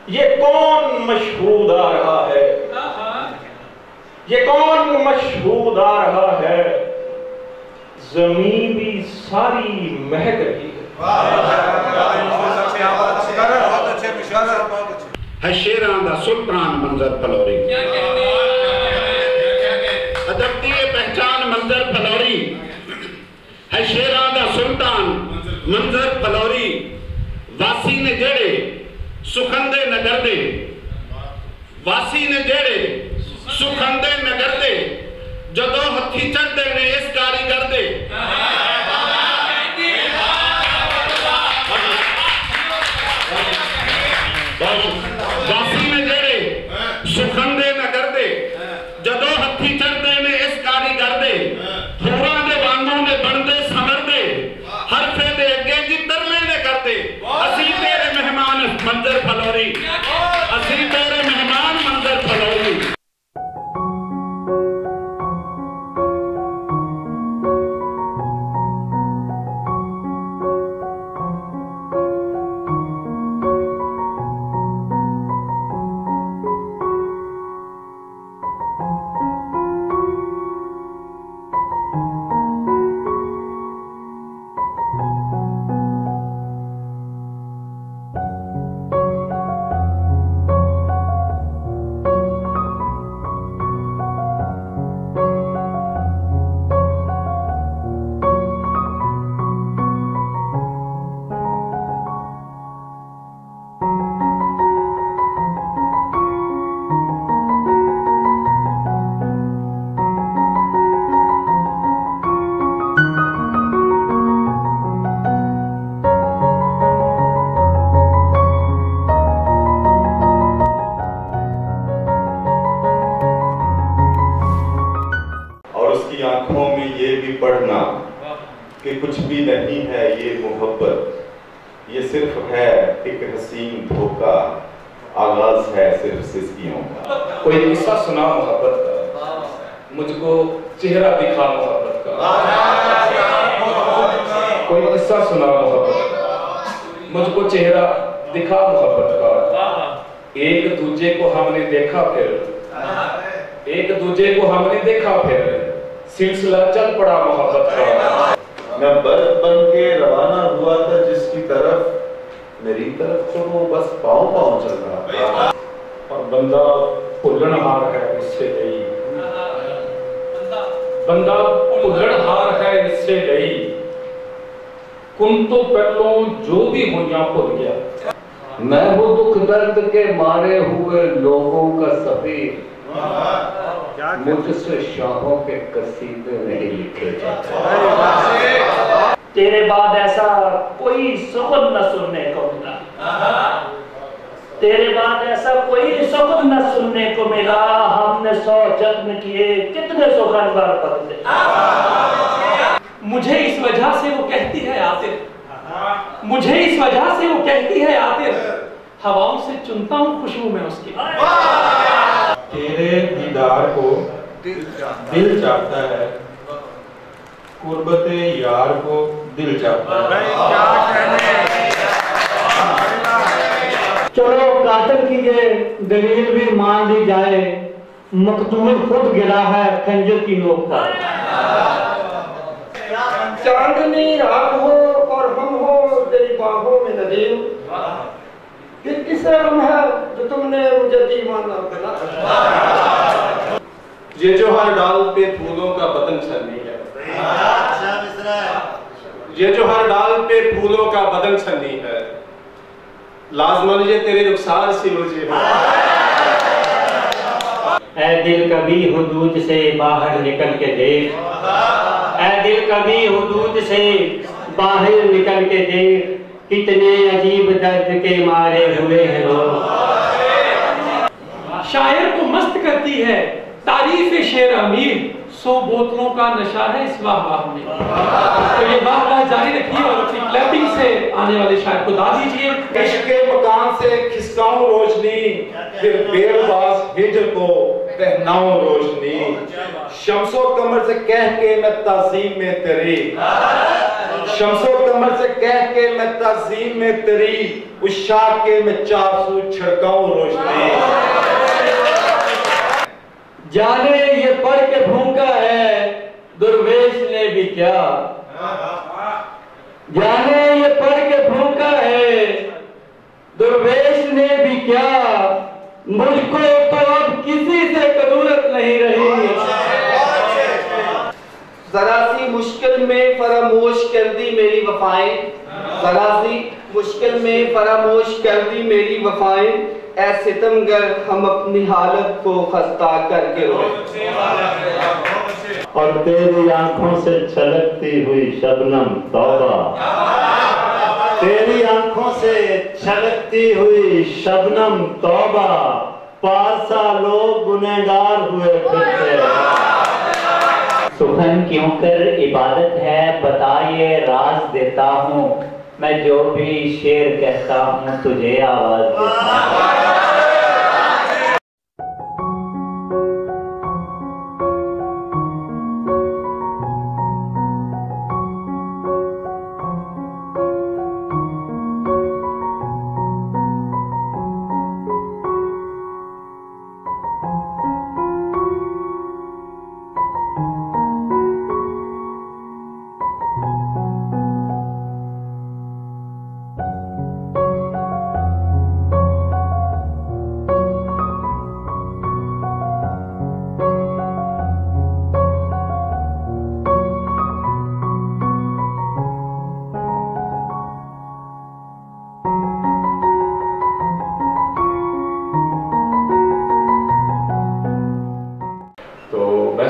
ये कौन मशहूद आ रहा है, ये कौन मशहूद आ रहा है, जमीन भी सारी महक रही है। है शेरां दा सुल्तान मंजर फलौरी, अदब दी पहचान मंजर फलौरी, है शेरां दा सुल्तान मंजर फलौरी। वासी ने जेड़े सुखंदे नगर दे, वासी ने जेड़े सुखंदे नगर दे, जदों हथी चढ़ते ने इस कारीगर दे। वासी ने जेड़े सुखंदे नगर दे, जदों हथी चढ़ते ने इस कारीगर दे। होरां दे वांगू ने बनदे समरदे, हरफे दे अगे जी तरले ने करदे। असी तेरे मेहमान मंजर फलौरी, असी तेरे मेहमान मंजर फलौरी। आंखों में ये भी पढ़ना कि कुछ भी नहीं है ये मोहब्बत, ये सिर्फ है एक हसीन धोखा, आगाज है सिर्फ सिस्कियों का। कोई किस्सा सुना मोहब्बत का, मुझको चेहरा दिखा मोहब्बत का। कोई किस्सा सुना मोहब्बत का, मुझको चेहरा दिखा मोहब्बत का। एक दूजे को हमने देखा फिर, एक दूजे को हमने देखा फिर, सिलसिला चल पड़ा मोहब्बत का। मैं बर्फ बन के रवाना हुआ था जिसकी तरफ, मेरी तरफ तो वो बस पाँव पाँव चल रहा था। और बंदा भुल्लनहार है इससे गई, बंदा भुल्लनहार है इससे गई। कुन तो पहलों जो भी हुइयां भुल गया। मैं वो दुख दर्द के मारे हुए लोगों का सफीर, मुझसे शाहों के कसीदे नहीं लिखे जाते। तेरे बाद ऐसा कोई सुखद न सुनने को मिला, तेरे बाद ऐसा कोई सुखद न सुनने को मिला। हमने 100 जत्न किए, कितने सुखनवर बदले। मुझे इस वजह से वो कहती है आतिफ, मुझे इस वजह से वो कहती है आतिफ। हवाओं से चुनता हूँ खुशबू में उसकी। तेरे दीदार को दिल चाहता है, कुर्बते यार को दिल चाहता है। चलो कातिल की ये दलील भी मान ली जाए, मकतूल खुद गिरा है खंजर की नोक पर। चांदनी रात हो और हम हो तेरी बाहों में नदीम, फिर किसे गम है जो तुमने मुझे दीवाना बना। ये जो हर डाल पे फूलों का बदन छन्नी है, ये जो हर डाल पे फूलों का बदन छन्नी है, लाजमन ये तेरे रुखसार सी मुझे है। ऐ दिल कभी हुदूद से बाहर निकल के देख, ऐ दिल कभी हुदूद से बाहर निकल के देख, कितने अजीब दर्द के मारे हुए हैं लोग। शायर को मस्त करती है तारीफ शेर अमीर, 100 बोतलों का नशा है इस वाह में। तो ये वाह जारी रखिए और अपनी क्लैपिंग से आने वाले शायर को दा दीजिए। इश्क के मकान से खिसकाऊं रोशनी, फिर बेरबास हिजर को पहनाऊं रोशनी, शम्सो कमर से कह के मैं ताज़ीम में तेरी, शम्सो कमर से कह के मैं ताज़ीम में तेरी, उस शाख के मैं चासू छिड़काऊं रोशनी। जाने ये पढ़ के भूखा है दुर्वेश ने भी क्या, जाने ये पढ़ के भूखा है दुर्वेश ने भी क्या, मुझको तो अब किसी से कदूरत नहीं रही। जरा सी मुश्किल में फरामोश कर दी मेरी वफाएं, जरा सी मुश्किल में फरामोश कर दी मेरी वफाएं, ऐ सितमगर हम अपनी हालत को खस्ता करके रोए। और तेरी आंखों से छलकती हुई शबनम तौबा, तेरी आंखों से छलकती हुई शबनम तौबा, पारसा लोग गुनहगार हुए फिरते। सुखन क्यों कर इबादत है बताइए राज देता हूँ, मैं जो भी शेर कहता हूँ तुझे आवाज देता हूँ।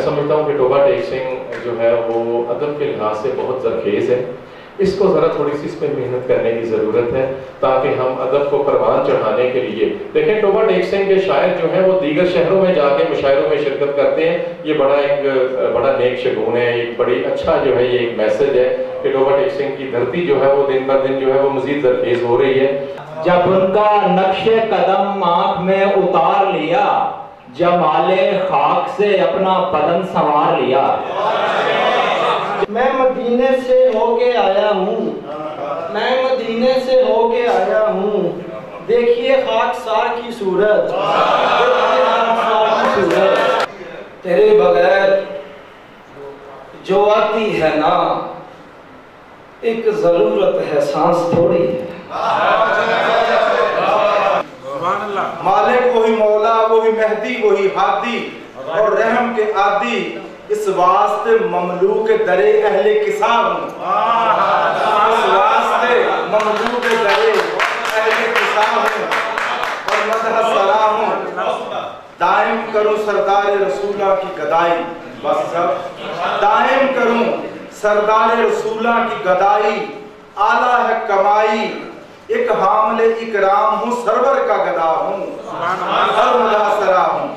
समझता हूँ कि टोबा टेक सिंह जो है वो अदब के लिहाज से बहुत ज़रखेज़ है। इसको ज़रा थोड़ी सी इस पर मेहनत करने की ज़रूरत है ताकि हम अदब को परवान चढ़ाने के लिए देखें। टोबा टेक सिंह के शायर जो है वो दीगर शहरों में जाके मुशायरों में शिरकत करते हैं। ये बड़ा नेक शगुन है, एक बड़ी अच्छा जो है ये एक मैसेज है कि टोबा टेक सिंह की धरती जो है वो दिन ब दिन जो है वो मज़ीद ज़रखेज़ हो रही है। जब उनका नक्शे कदम आँख में उतार लिया, जमाले खाक से अपना बदन संवार लिया। मैं मदीने से होके आया हूँ, मैं मदीने से होके आया हूँ, देखिए खाकसार की सूरत, तेरे बगैर जो आती है ना एक जरूरत है सांस थोड़ी है। मालिक वही मौला वही मेहदी वही हादी और रहम के आदि, इस वास्ते ममलूक दरे अहले किसा हूँ, इस वास्ते ममलूक दरे अहले किसा हूँ और मदह सरा हूँ। दायम करूँ सरदार रसूला की गदाई, बस सब दायम करूँ सरदार रसूला की गदाई, आला है कमाई एक हामले इकराम हूँ, सरवर का गदा हूँ और मुदासरा हूँ।